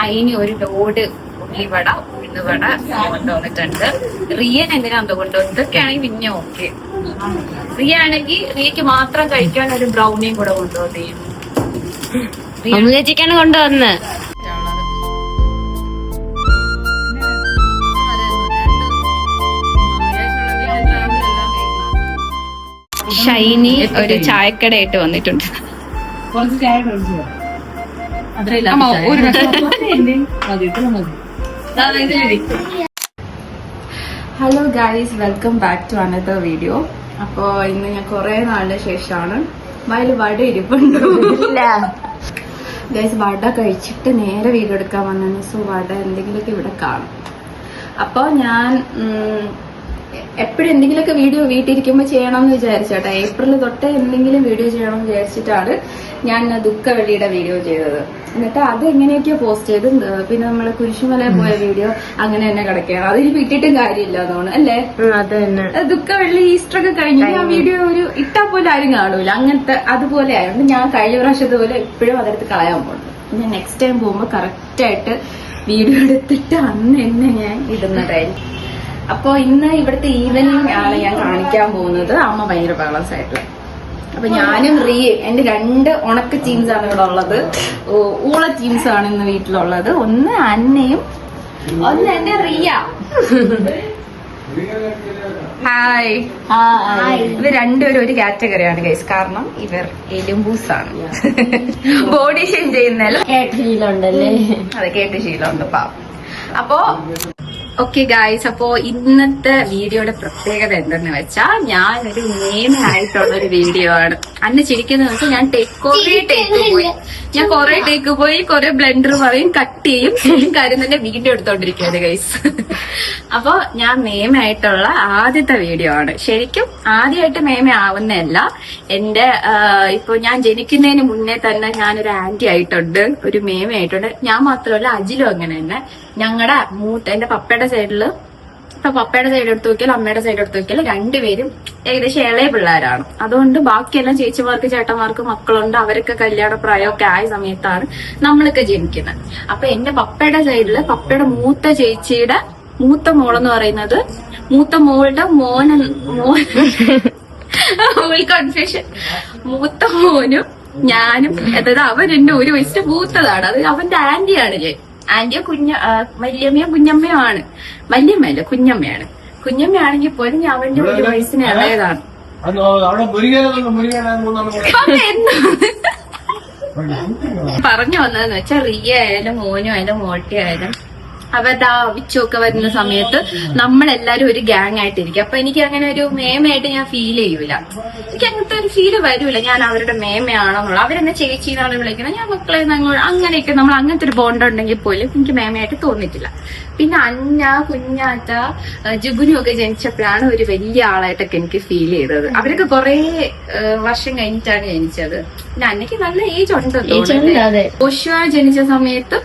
ഷൈനി ഒരു ലോഡ് ഉള്ളിവട ഉഴുന്നുവട കൊണ്ടുവന്നിട്ടുണ്ട്. റിയൻ എന്തിനാ കൊണ്ടുവന്നത്? ഇതൊക്കെയാണെങ്കിൽ പിന്നെ ഓക്കെ. റിയ ആണെങ്കിൽ റിയക്ക് മാത്രം കഴിക്കാൻ ഒരു ബ്രൗണിയും കൂടെ കൊണ്ടുവന്നു. ചേച്ചിക്കാണ് കൊണ്ടുവന്ന്. ഷൈനി ഒരു ചായക്കടയായിട്ട് വന്നിട്ടുണ്ട്. Hello guys, welcome back to another video. അപ്പോ ഇന്ന് ഞാൻ കുറെ നാളിന് ശേഷമാണ് വയല് വട ഇരിപ്പുണ്ട്. ഗൈസ്, വട കഴിച്ചിട്ട് നേരെ വീഡിയോ എടുക്കാൻ വന്നു. സോ വട എന്തെങ്കിലുമൊക്കെ ഇവിടെ കാണും. അപ്പൊ ഞാൻ എപ്പോഴും എന്തെങ്കിലുമൊക്കെ വീഡിയോ വീട്ടിലിരിക്കുമ്പോൾ ചെയ്യണം എന്ന് വിചാരിച്ചോട്ടെ. ഏപ്രിൽ തൊട്ട് എന്തെങ്കിലും വീഡിയോ ചെയ്യണം എന്ന് വിചാരിച്ചിട്ടാണ് ഞാൻ ദുഃഖവെള്ളിയുടെ വീഡിയോ ചെയ്തത്. എന്നിട്ട് അത് എങ്ങനെയൊക്കെയോ പോസ്റ്റ് ചെയ്ത് പിന്നെ നമ്മള് കുരിശുമല പോയ വീഡിയോ അങ്ങനെ തന്നെ കിടക്കുകയാണ്. അതിന് ഇട്ടിട്ടും കാര്യമില്ല തോന്നുന്നു അല്ലേ? ദുഃഖവെള്ളി ഈസ്റ്റർ ഒക്കെ കഴിഞ്ഞു ആ വീഡിയോ ഒരു ഇട്ടാ പോലെ ആരും കാണൂല. അങ്ങനത്തെ അതുപോലെ ആയതുകൊണ്ട് ഞാൻ കഴിഞ്ഞ പ്രാവശ്യത്തെ പോലെ എപ്പോഴും അതെടുത്ത് കളയാൻ പോകുന്നു. ഞാൻ നെക്സ്റ്റ് ടൈം പോകുമ്പോൾ കറക്റ്റായിട്ട് വീഡിയോ എടുത്തിട്ട് അന്ന് തന്നെ ഞാൻ ഇടുന്നതായിരിക്കും. അപ്പൊ ഇന്ന് ഇവിടുത്തെ ഈവനിങ് ആണ് ഞാൻ കാണിക്കാൻ പോകുന്നത്. അമ്മ ഭയങ്കര ബാലൻസ് ആയിട്ടുള്ള. അപ്പൊ ഞാനും റിയ, എന്റെ 2 ഉണക്ക ടീംസ് ആണ് ഇവിടെ ഉള്ളത്. ഊള ടീംസ് ആണ് ഇന്ന് വീട്ടിലുള്ളത്. ഒന്ന് അന്നയും ഒന്ന് എന്റെ റിയ. ഹായ്. ഇവർ രണ്ടുപേരും ഒരു കാറ്റഗറിയാണ് ഗൈസ്. കാരണം ഇവർ എലുമ്പൂസാണ്. Body shame ചെയ്യുന്നല്ലോ. കേട്ട് ശീലമുണ്ടല്ലേ? അതെ, കേട്ട് ശീലമുണ്ട് പാവം. അപ്പോ ഓക്കെ ഗായ്സ്, അപ്പോ ഇന്നത്തെ വീഡിയോയുടെ പ്രത്യേകത എന്തെന്ന് വെച്ചാൽ ഞാനൊരു മെയിനായിട്ടുള്ള ഒരു വീഡിയോ ആണ്. അന്ന് ചിരിക്കുന്ന വെച്ചാൽ ഞാൻ കുറെ ടേക്ക് പോയി കുറെ ബ്ലെൻഡർ പറയും, കട്ട് ചെയ്യും, കാര്യം തന്നെ വീഡിയോ എടുത്തോണ്ടിരിക്കുകയാണ് ഗൈസ്. അപ്പൊ ഞാൻ മേമയായിട്ടുള്ള ആദ്യത്തെ വീഡിയോ ആണ്. ശരിക്കും ആദ്യമായിട്ട് മേമ ആവുന്നതല്ല. എന്റെ ഇപ്പൊ ഞാൻ ജനിക്കുന്നതിന് മുന്നേ തന്നെ ഞാനൊരു ആന്റി ആയിട്ടുണ്ട്, ഒരു മേമയായിട്ടുണ്ട്. ഞാൻ മാത്രമല്ല, അജിലും അങ്ങനെ തന്നെ. ഞങ്ങളുടെ എന്റെ പപ്പയുടെ സൈഡില്, ഇപ്പൊ പപ്പയുടെ സൈഡ് എടുത്ത് നോക്കിയാൽ അമ്മയുടെ സൈഡ് എടുത്ത് നോക്കിയാൽ രണ്ടുപേരും ഏകദേശം ഇളയ പിള്ളേരാണ്. അതുകൊണ്ട് ബാക്കിയെല്ലാം ചേച്ചിമാർക്ക് ചേട്ടന്മാർക്ക് മക്കളുണ്ട്. അവരൊക്കെ കല്യാണ പ്രായമൊക്കെ ആയ സമയത്താണ് നമ്മളൊക്കെ ജനിക്കുന്നത്. അപ്പൊ എന്റെ പപ്പയുടെ സൈഡില് പപ്പയുടെ മൂത്ത ചേച്ചിയുടെ മൂത്ത മോളെന്ന് പറയുന്നത് മൂത്ത മോളുടെ കൺഫ്യൂഷൻ. മൂത്ത മോനും ഞാനും, അതായത് അവൻ എന്റെ 1 വയസ്സിന് മൂത്തതാണ്. അത് അവന്റെ ആന്റിയാണ് ഞാൻ. ആന്റിയോ വല്യമ്മയോ കുഞ്ഞമ്മയോ ആണ്. വല്യമ്മയല്ല, കുഞ്ഞമ്മയാണ്. കുഞ്ഞമ്മയാണെങ്കിൽ പോലും ഞാൻ അവന്റെ 1 വയസ്സിന് ഇളയതാണ്. പറഞ്ഞു വന്നതെന്ന് വെച്ചാൽ റിയ ആയാലും മോനും ആയാലും മോട്ടി ആയാലും അവരുടെ വിച്ചൊക്കെ വരുന്ന സമയത്ത് നമ്മളെല്ലാരും ഒരു ഗ്യാങ് ആയിട്ടിരിക്കും. അപ്പൊ എനിക്ക് അങ്ങനെ ഒരു മേമയായിട്ട് ഞാൻ ഫീൽ ചെയ്യൂല. എനിക്ക് അങ്ങനത്തെ ഒരു ഫീല് വരൂല ഞാൻ അവരുടെ മേമയാണെന്നുള്ള. അവരെന്നെ ചേച്ചിന്നാണ് വിളിക്കുന്നത്, ഞാൻ മക്കളെ അങ്ങനെയൊക്കെ. നമ്മൾ അങ്ങനത്തെ ഒരു ബോണ്ട് ഉണ്ടെങ്കിൽ പോലും എനിക്ക് മേമയായിട്ട് തോന്നിയിട്ടില്ല. പിന്നെ അന്ന, കുഞ്ഞാറ്റ, ജുഗുനു ഒക്കെ ജനിച്ചപ്പോഴാണ് ഒരു വലിയ ആളായിട്ടൊക്കെ എനിക്ക് ഫീൽ ചെയ്തത്. അവരൊക്കെ കുറെ വർഷം കഴിഞ്ഞിട്ടാണ് ജനിച്ചത്. പിന്നെ അന്നയ്ക്ക് നല്ല ഏജ് ഉണ്ട്. ഓശ്വ ജനിച്ച സമയത്ത്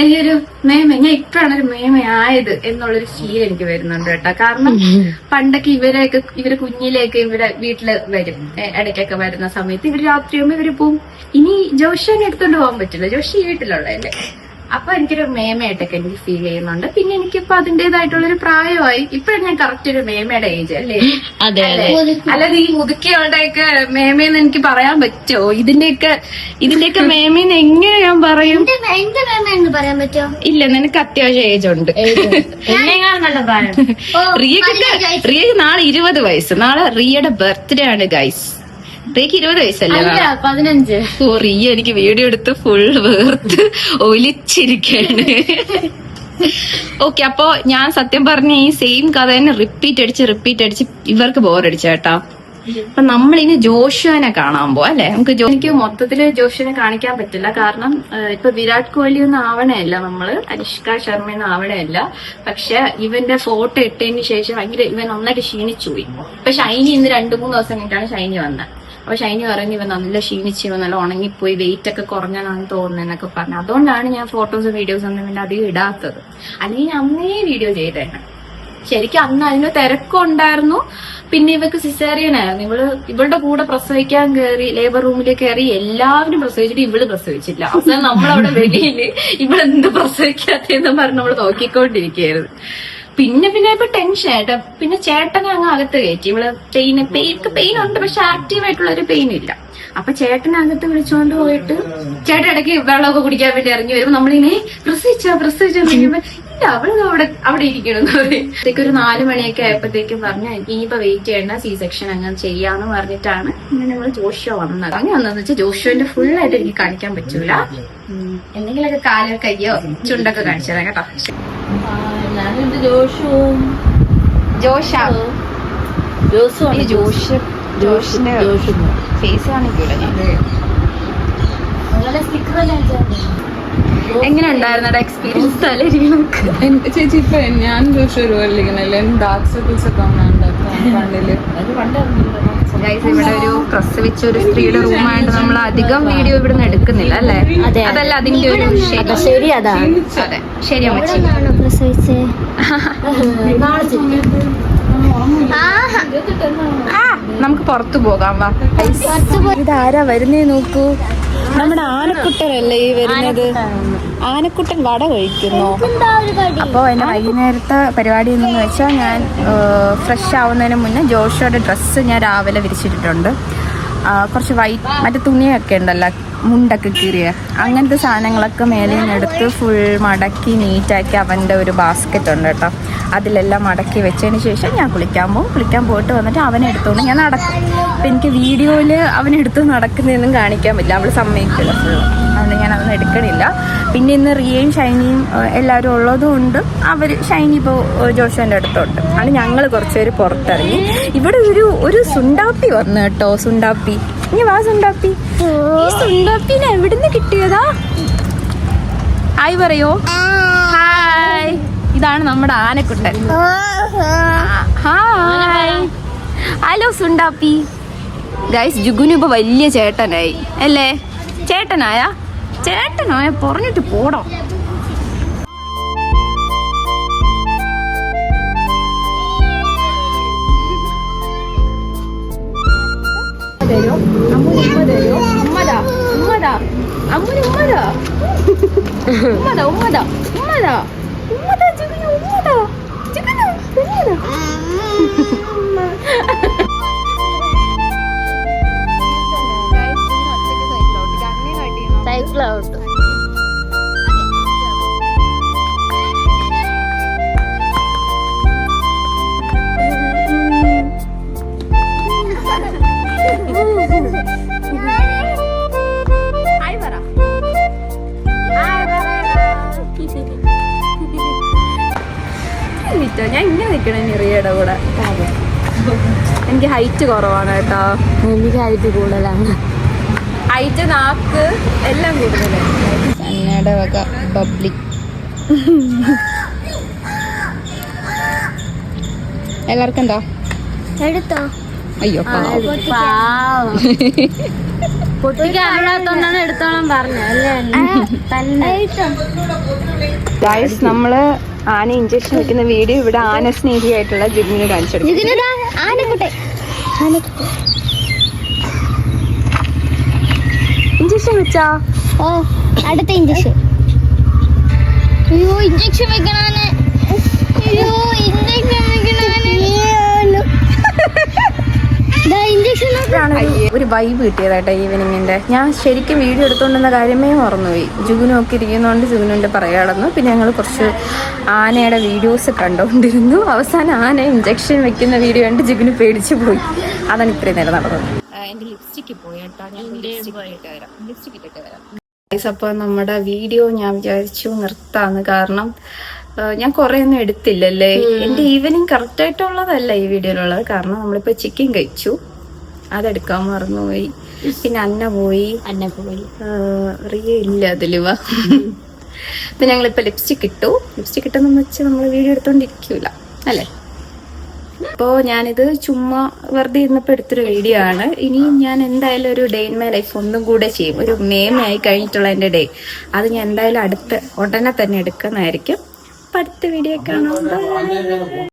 എനിക്കൊരു മേമ, ഞാൻ ഇപ്പോഴാണ് ഒരു മേമയായത് എന്നുള്ളൊരു ഫീൽ എനിക്ക് വരുന്നുണ്ട് കേട്ടോ. കാരണം പണ്ടൊക്കെ ഇവര് കുഞ്ഞിലേക്ക് ഇവരെ വീട്ടില് വരും, ഇടയ്ക്കൊക്കെ വരുന്ന സമയത്ത് ഇവര് രാത്രിയാകുമ്പോ ഇവര് പോവും. ഇനി ജോഷിനെ എടുത്തോണ്ട് പോകാൻ പറ്റില്ല, ജോഷി വീട്ടിലുള്ളതല്ലേ. അപ്പൊ എനിക്കൊരു മേമയായിട്ടൊക്കെ എനിക്ക് ഫീൽ ചെയ്യുന്നുണ്ട്. പിന്നെ എനിക്കിപ്പോ അതിന്റേതായിട്ടുള്ളൊരു പ്രായമായി. ഇപ്പഴാണ് ഞാൻ കറക്റ്റ് ഒരു മേമയുടെ ഏജ് അല്ലേ? അല്ലാതെ ഈ മുതുക്കികളുടെയൊക്കെ മേമയെന്ന് എനിക്ക് പറയാൻ പറ്റുമോ? ഇതിന്റെയൊക്കെ മേമയെന്ന് എങ്ങനെ ഞാൻ പറയും? പറയാൻ പറ്റുമോ? ഇല്ല, നിനക്ക് അത്യാവശ്യം ഏജ് ഉണ്ട്. റിയക്ക് നാളെ 20 വയസ്സ്. നാളെ റിയയുടെ ബർത്ത്ഡേ ആണ് ഗൈസ്. റിയക്ക് 20 വയസ്സല്ലേ? 15. ഓ, റിയ എനിക്ക് വീഡിയോ എടുത്ത് ഫുൾ വേർത്ത് ഒലിച്ചിരിക്കാണ്. ഓക്കെ, അപ്പൊ ഞാൻ സത്യം പറഞ്ഞ ഈ സെയിം കഥ തന്നെ റിപ്പീറ്റ് അടിച്ച് ഇവർക്ക് ബോറടിച്ച കേട്ടാ. അപ്പൊ നമ്മളിനി ജോഷുവിനെ കാണാൻ പോവാ അല്ലെ? എനിക്ക് മൊത്തത്തില് ജോഷുവിനെ കാണിക്കാൻ പറ്റില്ല. കാരണം ഇപ്പൊ വിരാട് കോഹ്ലി ഒന്നും ആവണേയല്ല, നമ്മള് അനുഷ്ക ശർമ്മയൊന്നും ആവണേയല്ല. പക്ഷെ ഇവന്റെ ഫോട്ടോ ഇട്ടതിന് ശേഷം ഭയങ്കര ഇവൻ നന്നായിട്ട് ക്ഷീണിച്ചു പോയി. ഇപ്പൊ ഷൈനി ഇന്ന് 2-3 ദിവസം കഴിഞ്ഞിട്ടാണ് ഷൈനി വന്നത്. അപ്പൊ ഷൈനി പറഞ്ഞു ഇവൻ നല്ല ക്ഷീണിച്ചു, നല്ല ഉണങ്ങിപ്പോയി, വെയിറ്റ് ഒക്കെ കുറഞ്ഞാണെന്ന് തോന്നുന്നതെന്നൊക്കെ പറഞ്ഞു. അതുകൊണ്ടാണ് ഞാൻ ഫോട്ടോസും വീഡിയോസും ഒന്നും പിന്നെ അധികം ഇടാത്തത്. അല്ലെങ്കിൽ അന്നേ വീഡിയോ ചെയ്തേനെ. ശരിക്കും അന്ന് അതിന് തിരക്കുണ്ടായിരുന്നു. പിന്നെ ഇവക്ക് സിസേറിയൻ ആയിരുന്നു. ഇവളുടെ കൂടെ പ്രസവിക്കാൻ കയറി, ലേബർ റൂമിൽ കയറി എല്ലാവരും പ്രസവിച്ചിട്ട് ഇവള് പ്രസവിച്ചില്ല. അവസാനം നമ്മളവിടെ വെളിയില് ഇവളെന്ത് പ്രസവിക്കാത്തെന്ന് പറഞ്ഞ് നമ്മള് നോക്കിക്കൊണ്ടിരിക്കുകയായിരുന്നു. പിന്നെ ഇപ്പൊ ടെൻഷൻ ആയിട്ട് പിന്നെ ചേട്ടനെ അങ്ങ് അകത്ത് കയറ്റി. ഇവള് പെയിൻ ഉണ്ട്, പക്ഷെ ആക്റ്റീവ് ആയിട്ടുള്ള ഒരു പെയിൻ ഇല്ല. അപ്പൊ ചേട്ടനകത്ത് വിളിച്ചുകൊണ്ട് പോയിട്ട് ചേട്ടൻ ഇടയ്ക്ക് വെള്ളമൊക്കെ കുടിക്കാൻ വേണ്ടി ഇറങ്ങി വരുമ്പോ നമ്മളിങ്ങനെ പ്രസവിച്ചെന്ന് കഴിയുമ്പോ ഇല്ല അവള് അവിടെ ഇരിക്കണമെന്ന് പറയും. ഒരു 4 മണിയൊക്കെ ആയപ്പോഴത്തേക്കും പറഞ്ഞു ഇനിയിപ്പോ വെയിറ്റ് ചെയ്യണ്ട, സി സെക്ഷൻ അങ്ങനെ ചെയ്യാന്ന് പറഞ്ഞിട്ടാണ് ഇങ്ങനെ നമ്മള് ജോഷോ വന്നത്. അങ്ങനെ വന്നതെന്ന് വെച്ചാൽ ജോഷോന്റെ ഫുൾ ആയിട്ട് എനിക്ക് കാണിക്കാൻ പറ്റൂല. എന്തെങ്കിലുമൊക്കെ കാലോ കയ്യോ ചുണ്ടൊക്കെ കാണിച്ചതാ കേട്ടോ. ഞാനെന്ത് ജോഷുവും ജോഷിന്റെ ഫേസ് കാണിക്കൂല ഞാൻ. എങ്ങനെ ഉണ്ടായിരുന്ന എക്സ്പീരിയൻസ് ചേച്ചി? ഇപ്പൊ ഞാൻ ജോഷു ഒരുപോലിരിക്കണല്ലേ, ഡാർക്ക് സർക്കിൾസ് ഒക്കെ കണ്ടില്. ഇവിടെ ഒരു പ്രസവിച്ച ഒരു സ്ത്രീയുടെ റൂമായിട്ട് നമ്മൾ അധികം വീഡിയോ ഇവിടുന്ന് എടുക്കുന്നില്ല അല്ലേ? അതല്ല അതിന്റെ ഒരു ശരി. അതാണ് അതെ ശരി അമ്മച്ചി. നമുക്ക് പുറത്തു പോകാം വാ. ഇതാരാ വരുന്നേ നോക്കൂ, നമ്മുടെ ആനക്കുട്ടനല്ലേ ഈ വരുന്നത്. ആനക്കുട്ടൻ വട കഴിക്കുന്നു. അപ്പോൾ എൻ്റെ വൈകുന്നേരത്തെ പരിപാടി എന്ന് വെച്ചാൽ ഞാൻ ഫ്രഷ് ആവുന്നതിന് മുന്നേ ജോഷോയുടെ ഡ്രസ്സ് ഞാൻ രാവിലെ വിരിച്ചിട്ടിട്ടുണ്ട്. കുറച്ച് മറ്റേ തുണിയൊക്കെ ഉണ്ടല്ലോ, മുണ്ടൊക്കെ കീറിയ അങ്ങനത്തെ സാധനങ്ങളൊക്കെ മേലെ നിന്ന് എടുത്ത് ഫുൾ മടക്കി നീറ്റാക്കി അവൻ്റെ ഒരു ബാസ്ക്കറ്റ് ഉണ്ട് കേട്ടോ. അതിലെല്ലാം മടക്കി വെച്ചതിന് ശേഷം ഞാൻ കുളിക്കാൻ പോയിട്ട് വന്നിട്ട് അവനെ എടുത്തുകൊണ്ട് ഞാൻ നടക്കും. അപ്പം എനിക്ക് വീഡിയോയിൽ അവനെടുത്ത് നടക്കുന്നതൊന്നും കാണിക്കാൻ പറ്റില്ല, അവൾ സമ്മതിക്കില്ല ഫുള്ള്. അതുകൊണ്ട് ഞാൻ അതൊന്നും എടുക്കണില്ല. പിന്നെ ഇന്ന് റിയയും ഷൈനിയും എല്ലാവരും ഉള്ളതുകൊണ്ട് ഷൈനി ഇപ്പോൾ ജോഷുവിൻ്റെ അടുത്തുണ്ട്. അത് ഞങ്ങൾ കുറച്ചുപേര് പുറത്തിറങ്ങി. ഇവിടെ ഒരു സുണ്ടാപ്പി വന്നു കേട്ടോ. സുണ്ടാപ്പി ഇനി വാ. സുണ്ടാപ്പി, ഈ സുണ്ടാപ്പിനെ എവിടുന്ന് കിട്ടിയതാ? ഹായ് പറയോ? ഹായ്. ഇതാണ് നമ്മുടെ ആനക്കുട്ടൻ. ഹായ്. ഹലോ സുണ്ടാപ്പി. ഗൈസ്, ജുഗുനു ഇപ്പൊ വലിയ ചേട്ടനായി അല്ലേ? ചേട്ടനായ പറഞ്ഞിട്ട് പോടോ. സൈക്കിളോട്ട് ഞാൻ ഇങ്ങനെ നിൽക്കണേ നിറിയയുടെ കൂടെ. എനിക്ക് ഹൈറ്റ് കുറവാണ് കേട്ടോ. എനിക്ക് ഹൈറ്റ് കൂടുതലാണ്. ഹൈറ്റ്, നാക്ക് എല്ലാം കൂടുതലാണ്. അന്നയുടെ വക ബബ്ലി. എല്ലാവർക്കും എന്താ? എടുത്തോ? അയ്യോ പൊട്ടിക്കാത്തോണ്ടാണ് എടുത്തോളം പറഞ്ഞല്ലേ. ഗൈസ്, നമ്മള് ആന ഇഞ്ചക്ഷൻ വെക്കുന്ന വീഡിയോ ഇവിടെ ആന സ്നേഹിയായിട്ടുള്ള ജിഗ്മിന് കാണിച്ചെടുക്കും. ഇഞ്ചക്ഷൻ വെച്ചാ? ഓ, അടുത്ത ഇഞ്ചക്ഷൻ. അയ്യോ, ഇഞ്ചക്ഷൻ വെക്കണാണ്. ഒരു വൈബ് കിട്ടിയതാട്ടെ ഈവനിങ്ങിന്റെ. ഞാൻ ശരിക്കും വീഡിയോ എടുത്തോണ്ടെന്ന കാര്യമേ മറന്നുപോയി. ജുഗുനൊക്കെ ഇരിക്കുന്നതുകൊണ്ട് ജുഗുനുണ്ട് പറയാളെന്ന്. പിന്നെ ഞങ്ങൾ കുറച്ച് ആനയുടെ വീഡിയോസ് കണ്ടുകൊണ്ടിരുന്നു. അവസാനം ആന ഇഞ്ചക്ഷൻ വെക്കുന്ന വീഡിയോ കണ്ട് ജുഗുന് പേടിച്ചു പോയി. അതാണ് ഇത്രയും നേരം നടന്നത്. എന്റെ ലിപ്സ്റ്റിക്ക് പോയി കേട്ടോ. ഞാൻ ലിപ്സ്റ്റിക് ഇട്ടിട്ട് വരാം. അപ്പോൾ നമ്മുടെ വീഡിയോ ഞാൻ വിചാരിച്ചു നിർത്താന്ന്. കാരണം ഞാൻ കുറെ ഒന്നും എടുത്തില്ലല്ലേ. എന്റെ ഈവനിങ് കറക്റ്റ് ആയിട്ടുള്ളതല്ല ഈ വീഡിയോയിലുള്ളത്. കാരണം നമ്മളിപ്പോ ചിക്കൻ കഴിച്ചു, അതെടുക്കാൻ മറന്നുപോയി. പിന്നെ അന്ന പോയി റിയ ഇല്ല അതിലുവാ. അപ്പൊ ഞങ്ങളിപ്പോ ലിപ്സ്റ്റിക് ഇട്ടെന്ന് വെച്ച് നമ്മൾ വീഡിയോ എടുത്തോണ്ടിരിക്കൂല അല്ലേ. അപ്പോൾ ഞാനിത് ചുമ്മാ വെറുതെ ഇരുന്നപ്പോൾ എടുത്തൊരു വീഡിയോ ആണ്. ഇനി ഞാൻ എന്തായാലും ഒരു ഡേ ഇൻ മൈ ലൈഫ് ഒന്നും കൂടെ ചെയ്യും. ഒരു മേമയായി കഴിഞ്ഞിട്ടുള്ള എൻ്റെ ഡേ അത് ഞാൻ എന്തായാലും ഉടനെ തന്നെ എടുക്കുന്നതായിരിക്കും. അടുത്ത വീഡിയോ കാണാം.